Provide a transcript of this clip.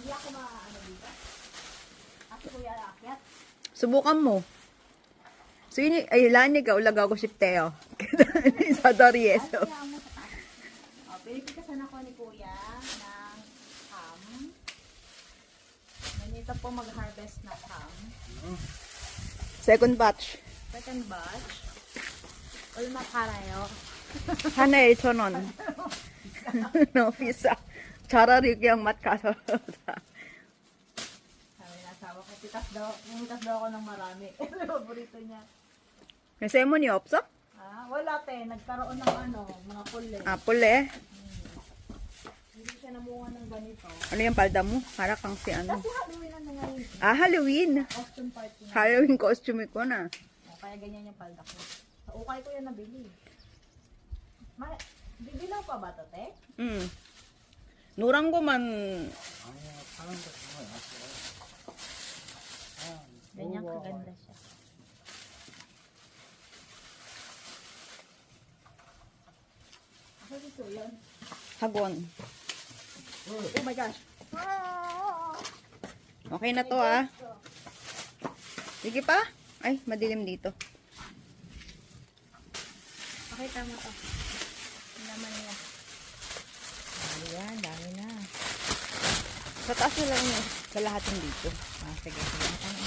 Hindi ako ano dito. Kasi kuya aakyat. Subukan mo. So yun, ay lani ka, ulaga ko si Teo. Sa Dorieso. Kaya mo sa taas. Pinipikasan ako ni kuya ng ham. Ganito po mag-harvest na ham. Second batch. Second batch. 얼마 팔아요? 하나에 1,000원. No, 비싸. 차라리 그냥 맛 가서. Sabi na asawa ko, pitas daw ako ng marami. Paborito niya. May semony 없어? Wala te, nagkaroon ng mga puli. 아, 볼래? Hindi siya namunga ng ganito. Ano yung palda mo? Para kang si ano. Kasi Halloween na ngayon. Ah, Halloween. Costume party na. Halloween costume ko na. Kaya ganyan yung palda ko. Sa ukay ko yan nabili. Bibilaw pa ba to, te? 노란 거만 아니야, 파는 거 정말 아쉬워. Ganyan kaganda siya. Ako gusto yun. 학원. Oh my gosh. Okay na to ah. Sige pa? Ay, madilim dito. Okay, tama to. Ang laman niya. Ayan, dami na. Sa taas na lang yung kalahatin dito. Ah, sige, sige.